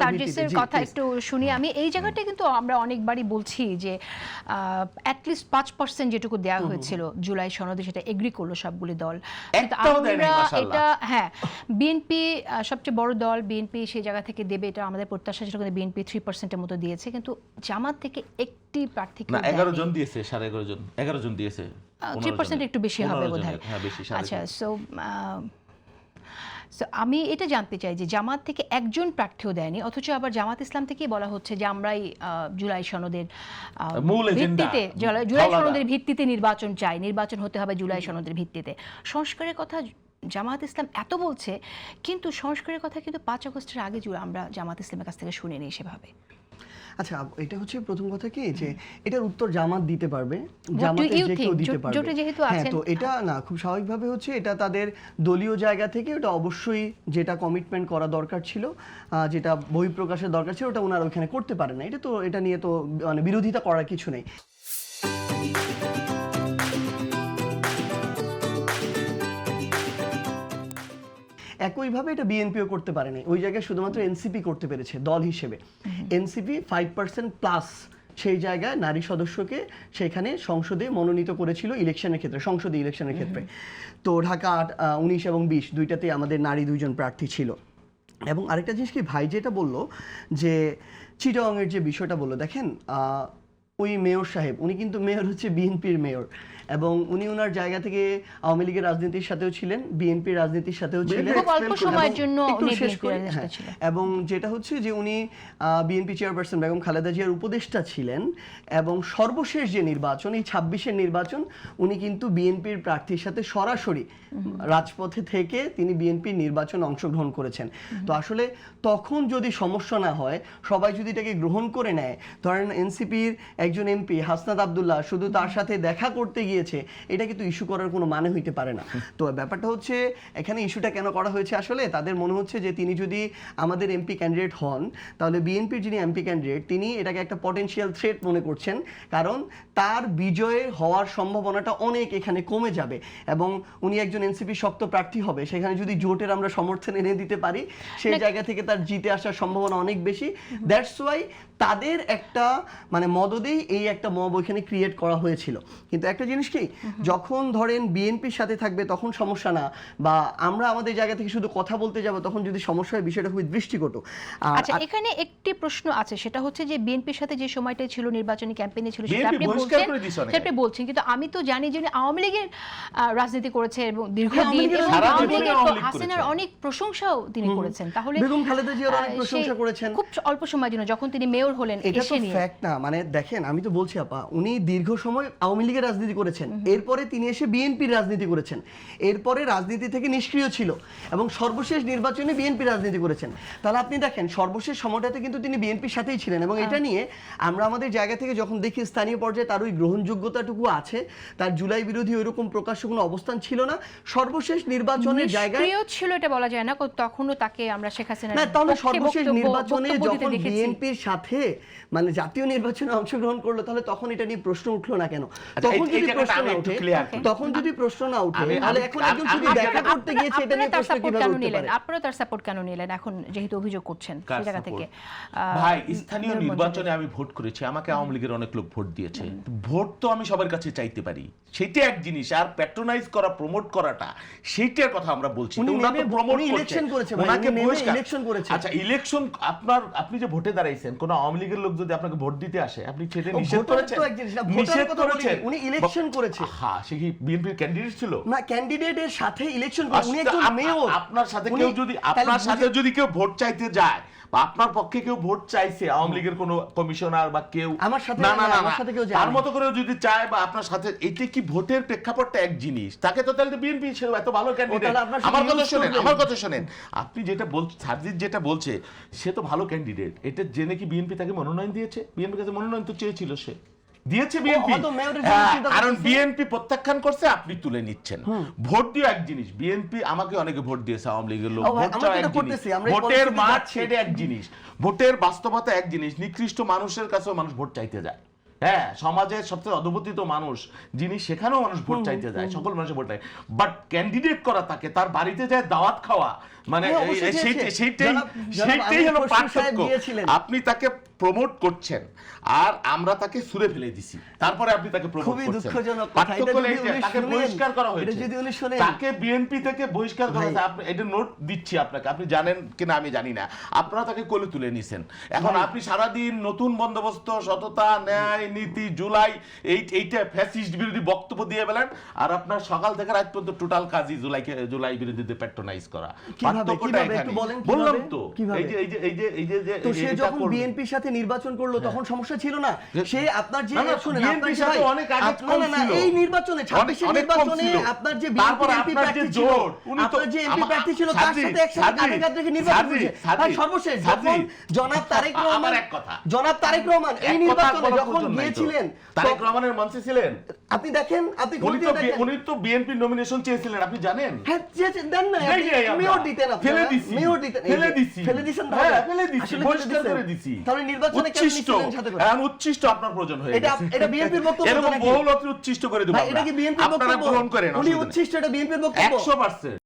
চার্জেসের কথা একটু শুনি আমি। এই জায়গাটা কিন্তু আমরা অনেকবারই বলছি যে অ্যাটলিস্ট 5% যেটুকু দেওয়া হয়েছিল জুলাই সনদে সেটা এগ্রি করলো সবগুলি দল, কিন্তু আমরা এটা বিএনপি সবচেয়ে বড় দল, বিএনপি সেই জায়গা থেকে দেবে এটা আমাদের প্রত্যাশা ছিল, কিন্তু বিএনপি 3% মতো দিয়েছে, কিন্তু জামাত থেকে একটি প্রার্থী 11 জন দিয়েছে, 11.5 জন, 11 জন দিয়েছে, 3% একটু বেশি হবে বোধহয়। আচ্ছা, সো আমি এটা জানতে চাই যে জামাত থেকে একজন প্রার্থীও দেয়নি, অথচ আবার জামাত ইসলাম থেকেই বলা হচ্ছে যে আমরাই জুলাই সনদের ভিত্তিতে, জুলাই সনদের ভিত্তিতে নির্বাচন চাই, নির্বাচন হতে হবে জুলাই সনদের ভিত্তিতে। সংস্কারের কথা জামাত ইসলাম এত বলছে, কিন্তু সংস্কারের কথা কিন্তু 5 আগস্টের আগে আমরা জামাত ইসলামের কাছ থেকে শুনিনি সেভাবে। আচ্ছা, এটা হচ্ছে প্রথম কথা কি যে এটার উত্তর জামাত দিতে পারবে, জামাতের যে কেউ দিতে পারবে। হ্যাঁ, তো এটা না, খুব স্বাভাবিকভাবে হচ্ছে এটা তাদের দলীয় জায়গা থেকে ওটা অবশ্যই যেটা কমিটমেন্ট করা দরকার ছিল, যেটা বহিঃপ্রকাশের দরকার ছিল, ওটা ওনারা ওইখানে করতে পারে না। এটা নিয়ে তো মানে বিরোধিতা করার কিছু নেই। একইভাবে এটা বিএনপিও করতে পারে নাই, ওই জায়গায় শুধুমাত্র এনসিপি করতে পেরেছে দল হিসেবে। এনসিপি 5% প্লাস সেই জায়গায় নারী সদস্যকে সেখানে সংসদে মনোনীত করেছিল ইলেকশনের ক্ষেত্রে, সংসদে ইলেকশনের ক্ষেত্রে। তো ঢাকা 19 এবং 20 দুইটাতেই আমাদের নারী 2 জন প্রার্থী ছিল। এবং আরেকটা জিনিস কি, ভাই যেটা বললো যে চিটাগংয়ের যে বিষয়টা বললো, দেখেন ওই মেয়র সাহেব, উনি কিন্তু মেয়র হচ্ছে বিএনপির মেয়র, এবং উনি ওনার জায়গা থেকে আওয়ামী লীগের রাজনীতির সাথেও ছিলেন, বিএনপির রাজনীতির সাথেও ছিলেন, এবং যেটা হচ্ছে যে উনি বিএনপি চেয়ারপারসন বেগম খালেদা জিয়ার উপদেষ্টা ছিলেন, এবং সর্বশেষ যে নির্বাচন, এই 26-এর নির্বাচন, উনি কিন্তু বিএনপির প্রার্থীর সাথে সরাসরি রাজপথে থেকে তিনি বিএনপির নির্বাচনে অংশগ্রহণ করেছেন। তো আসলে তখন যদি সমস্যা না হয়, সবাই যদি এটাকে গ্রহণ করে নেয়, ধরেন এনসিপির একজন এমপি হাসনাত আব্দুল্লাহ শুধু তার সাথে দেখা করতে গিয়েছে, এটা কিন্তু ইস্যু করার কোনো মানে হইতে পারে না। তো ব্যাপারটা হচ্ছে এখানে ইস্যুটা কেন করা হয়েছে, আসলে তাদের মনে হচ্ছে যে তিনি যদি আমাদের এমপি ক্যান্ডিডেট হন, তাহলে বিএনপির যিনি এমপি ক্যান্ডিডেট তিনি এটাকে একটা পটেনশিয়াল থ্রেট মনে করছেন, কারণ তার বিজয়ে হওয়ার সম্ভাবনাটা অনেক এখানে কমে যাবে, এবং উনি একজন এনসিপি শক্ত প্রার্থী হবে, সেখানে যদি জোটের আমরা সমর্থন এনে দিতে পারি, সেই জায়গা থেকে তার জিতে আসার সম্ভাবনা অনেক বেশি। দ্যাটস ওয়াই তাদের একটা মানে মদদেই এই একটা মব ওইখানে ক্রিয়েট করা হয়েছিল। কিন্তু একটা জিনিস কি, যখন ধরেন বিএনপির সাথে থাকবে তখন সমস্যা না, বা আমরা আমাদের জায়গা থেকে শুধু কথা বলতে যাব তখন যদি সমস্যা হয়, বিষয়টা খুবই দৃষ্টিকটু। আচ্ছা, এখানে একটি প্রশ্ন আছে, সেটা হচ্ছে যে বিএনপির সাথে যে সময়টা ছিল নির্বাচনী ক্যাম্পেইনে ছিল সেটা আপনি বলছেন, কিন্তু আমি তো জানি যে আওয়ামী লীগের রাজনীতি করেছে এবং দীর্ঘদিন, এবং আওয়ামী লীগের হাসিনার অনেক প্রশংসাও তিনি করেছেন, তাহলে বেগম খালেদা জিয়ার অনেক প্রশংসা করেছেন খুব অল্প সময়ের জন্য যখন তিনি মেয়র হলেন। এটা তো ফ্যাক্ট না, মানে দেখেন আমি তো বলছি আপা, উনি দীর্ঘ সময় আওয়ামী লীগের রাজনীতি করেছেন, এরপরে তিনি এসে বিএনপির রাজনীতি করেছেন, এরপরে রাজনীতি থেকে নিষ্ক্রিয় ছিল, এবং সর্বশেষ নির্বাচনে বিএনপি রাজনীতি করেছেন। তাহলে আপনি দেখেন সর্বশেষ সময়টাতে কিন্তু তিনি বিএনপির সাথেই ছিলেন, এবং এটা নিয়ে আমরা আমাদের জায়গা থেকে যখন দেখি স্থানীয় পর্যায়ে তার ওই গ্রহণযোগ্যতাটুকু আছে, তার জুলাই বিরোধী ওইরকম প্রকাশ্য কোনো অবস্থান ছিল না, সর্বশেষ নির্বাচনের জায়গায় ছিল এটা বলা যায় না, তখনও তাকে আমরা শেখ হাসিনা না, তাহলে সর্বশেষ নির্বাচনে যখন বিএনপির সাথে মানে জাতীয় নির্বাচনে অংশগ্রহণ করলো, তাহলে তখন এটা নিয়ে প্রশ্ন উঠলো না কেন? তখন যদি প্রশ্ন না উঠে তাহলে এখন একজন যদি দেখা করতে গিয়েছে, এটা নিয়ে প্রশ্ন কিভাবে উঠতে পারে? আপনারা তার সাপোর্ট কেন নিলেন এখন, যেহেতু অভিযোগ করছেন সেই জায়গা থেকে? ভাই, স্থানীয় নির্বাচনে আমি ভোট করেছি, আমাকে আওয়ামী লীগের অনেক লোক ভোট দিয়েছে, ভোট তো আমি সবার কাছে চাইতে পারি, সেটা এক জিনিস, আর প্যাট্রোনাইজ করা, প্রমোট করাটা, সেইটার কথা আমরা বলছি। আচ্ছা, ইলেকশন আপনি যে ভোটে দাঁড়াইছেন, কোন আওয়ামী লীগের লোক যদি আপনাকে ভোট দিতে আসে, আপনি সেটা নিষেধ করেছেন? উনি ইলেকশন করেছে। হ্যাঁ, সে কি বিএনপির ক্যান্ডিডেট ছিল? না, ক্যান্ডিডেটের সাথে ইলেকশন করে, উনি একজন মেয়র। আপনার সাথে কেউ ভোট চাইতে যায়, বা আপনার পক্ষে কেউ ভোট চাইছে, আওয়ামী লীগের কোনো কমিশনার বা কেউ, আমার সাথে তার মতো করে যদি চায় বা আপনার সাথে, এতে কি ভোটের প্রেক্ষাপটটা এক জিনিস, তাকে তো তাহলে বিএনপি এত ভালো ক্যান্ডিডেট। আমার কথা শোনেন, আপনি যেটা বলছেন, সার্জিৎ যেটা বলছে, সে তো ভালো ক্যান্ডিডেট, এটা জেনে কি বিএনপি তাকে মনোনয়ন দিয়েছে? বিএনপি কাছে মনোনয়ন তো চেয়েছিল, সে দিয়েছে বিএনপি, কারণ বিএনপি প্রত্যাখ্যান করছে, আপনি তুলে নিচ্ছেন। ভোট দিয়ে এক জিনিস, বিএনপি আমাকে অনেকে ভোট দিয়েছে, আওয়ামী লীগের লোক, ভোটের মাঠ ছেড়ে এক জিনিস, ভোটের বাস্তবতা এক জিনিস, নিকৃষ্ট মানুষের কাছেও মানুষ ভোট চাইতে যায়, হ্যাঁ, সমাজের সবচেয়ে অধপতিত মানুষ যিনি, সেখানেও মানুষ ভোট চাইতে যায়, সকল মানুষের ভোট চায়, বাট ক্যান্ডিডেট করা তাকে তার বাড়িতে যায় দাওয়াত খাওয়া, মানে সেইটাই হলো পার্থক্য। আপনি তাকে প্রমোট করছেন আর আমরা তাকে সুরে ফেলে দিছি, তারপরে আপনি তাকে প্রমোট করছেন। খুবই দুঃখজনক কথা। পার্থক্য তাকে বহিষ্কার করা হয়েছে, যদি উনি শুনেন, তাকে বিএনপি থেকে বহিষ্কার করা হয়েছে। আপনি এটা নোট দিচ্ছি আপনাকে, আপনি জানেন কিনা আমি জানি না, আপনারা তাকে কোলে তুলে নিছেন। এখন আপনি সারাদিন নতুন বন্দোবস্ত, সততা, ন্যায়, নীতি, জুলাই, এইটা ফ্যাসিস্ট বিরোধী বক্তব্য দিয়ে বেলেন, আর আপনার সকাল থেকে রাত পর্যন্ত টোটাল কাজই জুলাই বিরোধীদের প্যাট্রোনাইজ করা। পার্থক্যটা এখানে বললাম তো, তো সে যখন বিএনপির সাথে নির্বাচন করলো তখন সমস্যা ছিল না। সে আপনার যে শুনেন, বিএনপির সাথে অনেক আগে কম ছিল, এই নির্বাচনে 26 এর নির্বাচনে আপনার যে বিএনপি প্রার্থী ছিল, আপনার যে এমপি প্রার্থী ছিল, তার সাথে একসাথে কাঁধে রেখে নির্বাচন করেছে। আর সর্বশেষ যখন জনাব তারেক রহমান এই নির্বাচনে যখন গিয়েছিলেন, তারেক রহমানের মঞ্চে ছিলেন, আপনি দেখেন, আপনি উনি তো বিএনপি নমিনেশন চেয়েছিলেন, আপনি জানেন। হ্যাঁ, দেন না, মেয়র দিতেন, ফেলে দিছি, মেয়র দিতেন, ফেলে দিছেন, ফেলে দিছি, বহিষ্কার করে দিছি। তাহলে নির্বাচনে কেন ছিলেন সাথে করে? এখন উচ্ছিষ্ট আপনার প্রয়োজন হয়ে গেছে। এটা বিএনপির বক্তব্য এরকম নাকি? বহু লোককে উচ্ছিষ্ট করে দেব ভাই, এটা কি বিএনপির আপনারা বক্তব্য? গ্রহণ করেন, উনি উচ্ছিষ্ট, এটা বিএনপির বক্তব্য 100%।